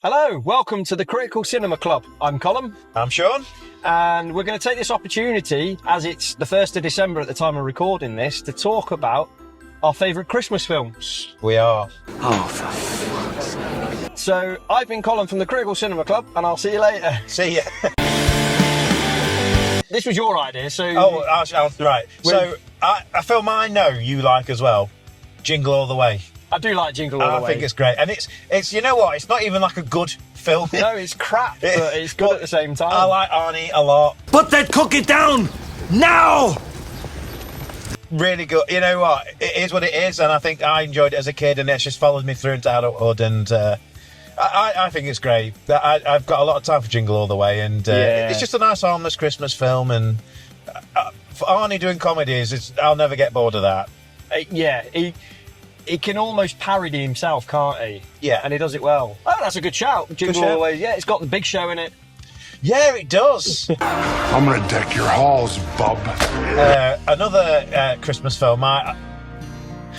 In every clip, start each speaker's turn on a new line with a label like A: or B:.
A: Hello, welcome to the Critical Cinema Club. I'm Colm.
B: I'm Sean.
A: And we're going to take this opportunity, as it's the 1st of December at the time of recording this, to talk about our favourite Christmas films.
B: We are.
C: Oh, for fuck's sake.
A: So, I've been Colm from the Critical Cinema Club, and I'll see you later.
B: See ya.
A: This was your idea, so...
B: Right. So, a film I know you like as well, Jingle All the Way.
A: I do like Jingle All the Way.
B: I think it's great. And it's you know what, it's not even like a good film.
A: No, it's crap, but it's good at the same time.
B: I like Arnie a lot.
C: Put that cookie down! Now!
B: Really good. You know what, it is what it is, and I think I enjoyed it as a kid, and it's just followed me through into adulthood, and I think it's great. I've got a lot of time for Jingle All the Way, and it's just a nice, harmless Christmas film, and for Arnie doing comedies, I'll never get bored of that.
A: He can almost parody himself, can't he?
B: Yeah.
A: And he does it well. Oh, that's a good shout. Jingle All the Way. Yeah, it's got the Big Show in it.
B: Yeah, it does.
D: I'm gonna deck your halls, bub.
B: Another Christmas film.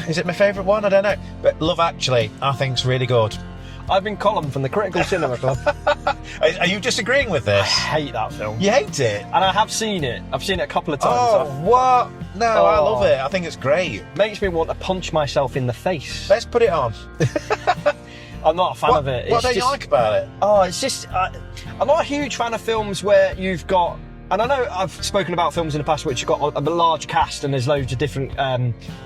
B: Is it my favourite one? I don't know. But Love Actually, I think's really good.
A: I've been Colm from the Critical Cinema Club.
B: Are you disagreeing with this?
A: I hate that film.
B: You hate it?
A: And I have seen it. I've seen it a couple of times.
B: Oh, what? No, I love it. I think it's great.
A: Makes me want to punch myself in the face.
B: Let's put it on.
A: I'm not a fan of it.
B: What don't you like about it?
A: Oh, it's just... I'm not a huge fan of films where you've got... And I know I've spoken about films in the past which have got a large cast and there's loads of different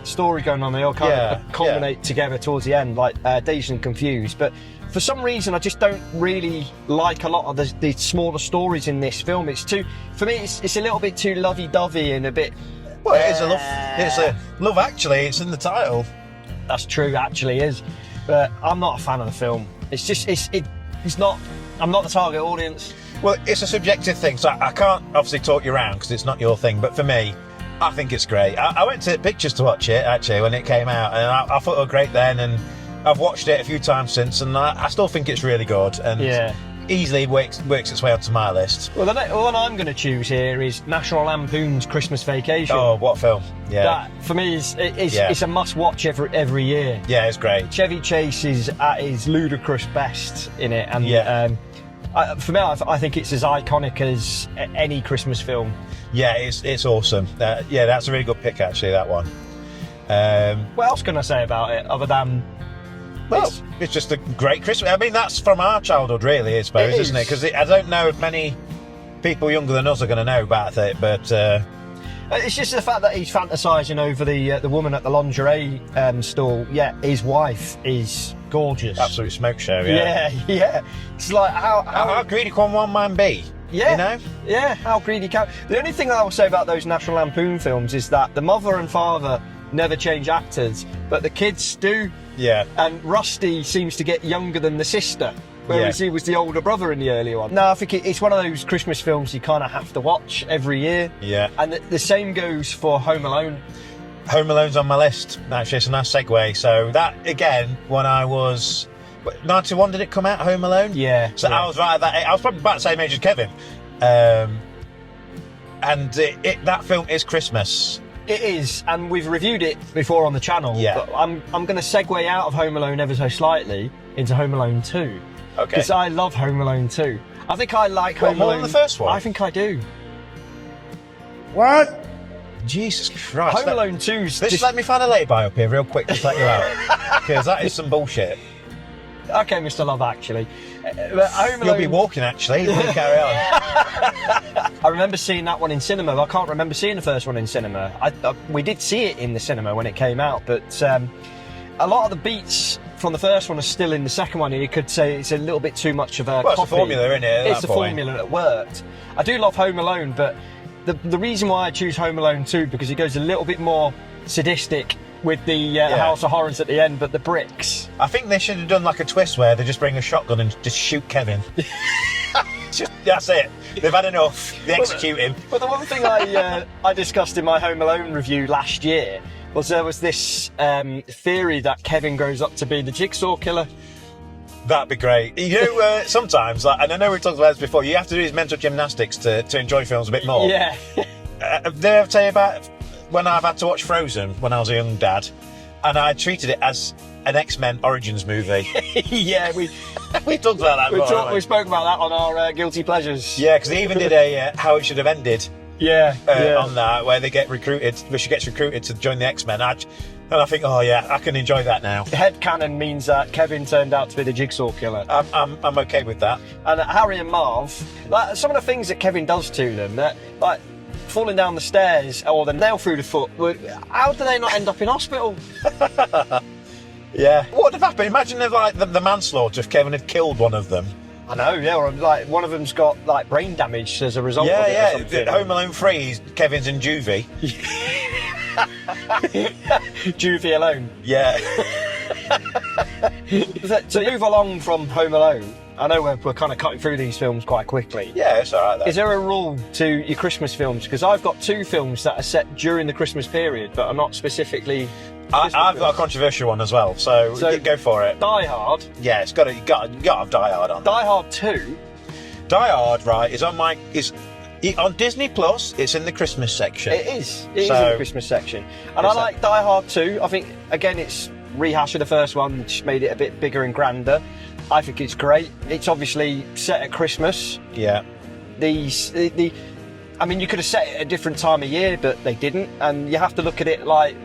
A: story going on. They all kind of culminate together towards the end, like Dazed and Confused. But for some reason, I just don't really like a lot of the smaller stories in this film. It's too... For me, it's a little bit too lovey-dovey and a bit...
B: Well, it's a Love Actually. It's in the title.
A: That's true, actually is. But I'm not a fan of the film. It's just... It's not... I'm not the target audience.
B: Well, it's a subjective thing, so I can't obviously talk you around because it's not your thing. But for me, I think it's great. I went to Pictures to watch it, actually, when it came out, and I thought it was great then, and I've watched it a few times since, and I still think it's really good, and easily works its way onto my list.
A: Well, the one I'm going to choose here is National Lampoon's Christmas Vacation.
B: Oh, what film? Yeah.
A: That, for me, it's a must-watch every year.
B: Yeah, it's great.
A: Chevy Chase is at his ludicrous best in it, and for me, I think it's as iconic as any Christmas film.
B: Yeah, it's awesome. That's a really good pick, actually, that one.
A: What else can I say about it, other than...
B: Well, it's just a great Christmas. I mean, that's from our childhood, really, I suppose, isn't it? Because I don't know if many people younger than us are going to know about it, but...
A: It's just the fact that he's fantasising over the woman at the lingerie stall. Yeah, his wife is gorgeous.
B: Absolute smoke show, yeah.
A: Yeah. It's like,
B: how greedy can one man be?
A: Yeah,
B: you know?
A: Yeah, how greedy can... The only thing I will say about those National Lampoon films is that the mother and father never change actors, but the kids do.
B: Yeah.
A: And Rusty seems to get younger than the sister, whereas he was the older brother in the earlier one. No, I think it's one of those Christmas films you kind of have to watch every year.
B: Yeah.
A: And the same goes for Home Alone.
B: Home Alone's on my list. Actually, it's a nice segue. So that, again, when I was... 91, did it come out, Home Alone?
A: Yeah.
B: So I was right at that age. I was probably about the same age as Kevin. And that film is Christmas.
A: It is, and we've reviewed it before on the channel. Yeah. But I'm going to segue out of Home Alone ever so slightly into Home Alone 2.
B: Okay.
A: Because I love Home Alone 2. I think I like Home Alone...
B: more than the first one?
A: I think I do.
D: What?
B: Jesus Christ.
A: Home Alone 2's
B: just let me find a lay-by up here real quick, just let you out. Because that is some bullshit.
A: Okay, Mr. Love, actually. But Home Alone...
B: You'll be walking, actually. You can carry on.
A: I remember seeing that one in cinema. I can't remember seeing the first one in cinema. We did see it in the cinema when it came out, but a lot of the beats from the first one are still in the second one, and you could say it's a little bit too much of a copy.
B: It's a formula, isn't it?
A: It's a formula that worked. I do love Home Alone, but the reason why I choose Home Alone 2 because it goes a little bit more sadistic with the House of Horrors at the end, but the bricks.
B: I think they should have done like a twist where they just bring a shotgun and just shoot Kevin. That's it. They've had enough. They execute him.
A: But the one thing I discussed in my Home Alone review last year was there was this theory that Kevin grows up to be the Jigsaw Killer.
B: That'd be great. You know, sometimes, and I know we've talked about this before, you have to do these mental gymnastics to enjoy films a bit more.
A: Yeah.
B: Did I ever tell you about when I've had to watch Frozen when I was a young dad? and I treated it as an X-Men Origins movie.
A: Yeah, we
B: talked about that before, haven't
A: we spoke about that on our Guilty Pleasures.
B: Yeah, because they even did a how it should have ended
A: Yeah,
B: on that, where they get recruited, where she gets recruited to join the X-Men. And I think, oh yeah, I can enjoy that now.
A: Headcanon means that Kevin turned out to be the Jigsaw killer.
B: I'm okay with that.
A: And Harry and Marv, like some of the things that Kevin does to them, that like falling down the stairs or the nail through the foot, how do they not end up in hospital?
B: Yeah. What would have happened? Imagine if like the manslaughter if Kevin had killed one of them.
A: I know, yeah, or like one of them's got like brain damage as a result of it.
B: Yeah. Home Alone 3, Kevin's in juvie.
A: Juvie alone.
B: Yeah.
A: To move along from Home Alone, I know we're kind of cutting through these films quite quickly.
B: Yeah, it's alright then.
A: Is there a rule to your Christmas films? Because I've got 2 films that are set during the Christmas period, but are not specifically.
B: I've got a controversial one as well, so go for it.
A: Die Hard.
B: Yeah, you got to have Die Hard on.
A: Die Hard 2.
B: Die Hard, right, is on Disney Plus. It's in the Christmas section.
A: It is in the Christmas section, and I like Die Hard 2. I think again it's rehash of the first one, just made it a bit bigger and grander. I think it's great. It's obviously set at Christmas.
B: Yeah.
A: I mean, you could have set it at a different time of year, but they didn't, and you have to look at it like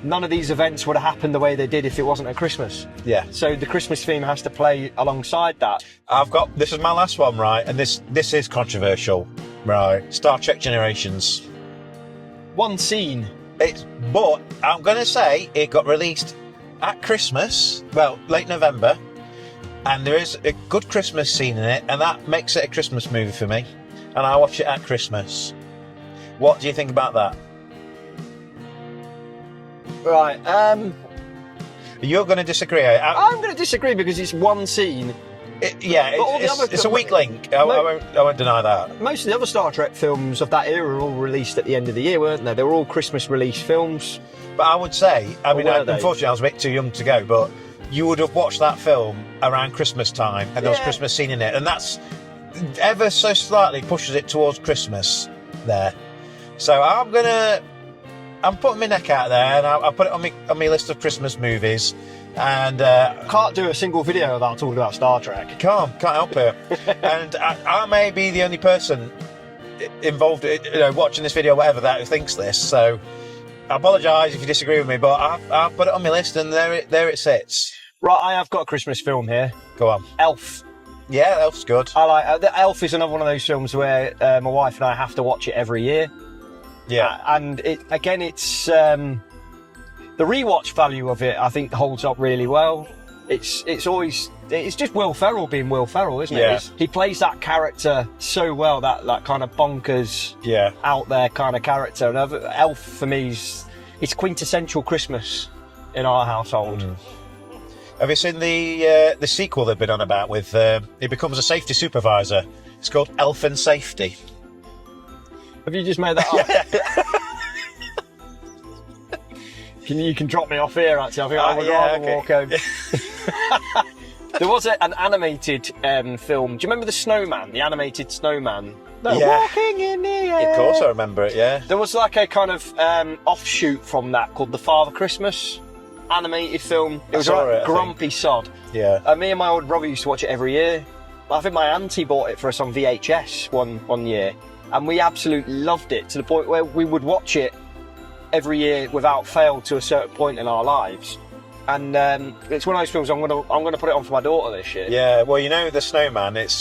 A: none of these events would have happened the way they did if it wasn't at Christmas.
B: Yeah.
A: So the Christmas theme has to play alongside that.
B: This is my last one, right? And this is controversial, right? Star Trek Generations.
A: One scene.
B: But I'm going to say it got released at Christmas, well, late November, and there is a good Christmas scene in it, and that makes it a Christmas movie for me. And I watch it at Christmas. What do you think about that?
A: Right.
B: You're going to disagree.
A: I'm going to disagree because it's one scene.
B: It's a weak link. I won't deny that.
A: Most of the other Star Trek films of that era were all released at the end of the year, weren't they? They were all Christmas release films.
B: But I would say, unfortunately, I was a bit too young to go, but you would have watched that film around Christmas time, and there was a Christmas scene in it, and that's ever so slightly pushes it towards Christmas there. So I'm putting my neck out there, and I'll put it on my list of Christmas movies. And
A: can't do a single video without talking about Star Trek.
B: Can't help it. And I may be the only person involved, watching this video, whatever, that thinks this. So I apologise if you disagree with me, but I'll put it on my list, and there it sits.
A: Right, I have got a Christmas film here.
B: Go on.
A: Elf.
B: Yeah, Elf's good.
A: I like the Elf is another one of those films where my wife and I have to watch it every year.
B: Yeah,
A: and it's the rewatch value of it, I think, holds up really well. It's just Will Ferrell being Will Ferrell, isn't it?
B: Yeah.
A: He plays that character so well, that kind of bonkers, out there kind of character. And Elf for me it's quintessential Christmas in our household.
B: Mm. Have you seen the sequel they've been on about with? He becomes a safety supervisor. It's called Elf and Safety.
A: Have you just made that up? You can drop me off here, actually. I think I would rather walk home. There was an animated film. Do you remember the Snowman, the animated Snowman? No, Walking in the Air.
B: Of course I remember it, yeah.
A: There was like a kind of offshoot from that called The Father Christmas animated film. It was like Grumpy Sod.
B: Yeah.
A: Me and my old brother used to watch it every year. I think my auntie bought it for us on VHS one year. And we absolutely loved it, to the point where we would watch it every year without fail to a certain point in our lives. And it's one of those films I'm gonna put it on for my daughter this year.
B: Yeah, well, the Snowman, it's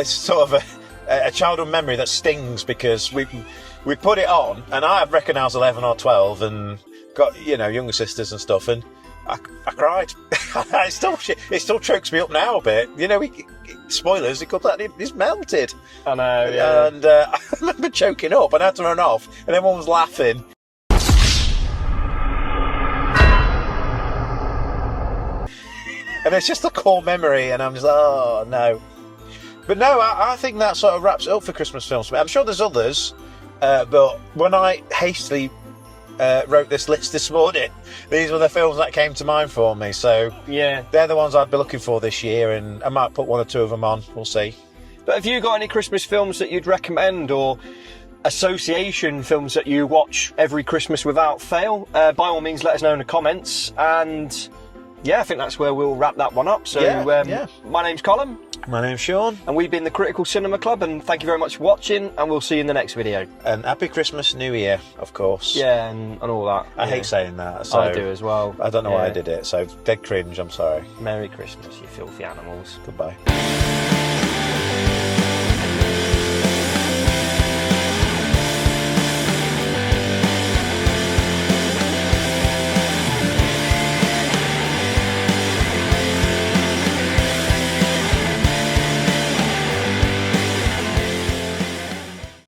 B: sort of a childhood memory that stings, because we put it on, and I reckon I was 11 or 12 and got younger sisters and stuff, and I cried. It still chokes me up now a bit. Spoilers, he's melted.
A: I know, yeah.
B: And I remember choking up, and I had to run off, and everyone was laughing. And it's just a core memory, and I'm just like, oh, no. But no, I think that sort of wraps it up for Christmas films for me. I'm sure there's others, but when I hastily wrote this list this morning, these were the films that came to mind for me. So
A: yeah,
B: they're the ones I'd be looking for this year, and I might put one or two of them on. We'll see.
A: But have you got any Christmas films that you'd recommend, or association films that you watch every Christmas without fail, by all means let us know in the comments. And yeah, I think that's where we'll wrap that one up. So my name's Colm.
B: My name's Sean.
A: And we've been the Critical Cinema Club, and thank you very much for watching, and we'll see you in the next video.
B: And happy Christmas, New Year, of course.
A: Yeah, and all that.
B: I hate saying that. So
A: I do as well.
B: I don't know why I did it, so dead cringe, I'm sorry.
A: Merry Christmas, you filthy animals.
B: Goodbye.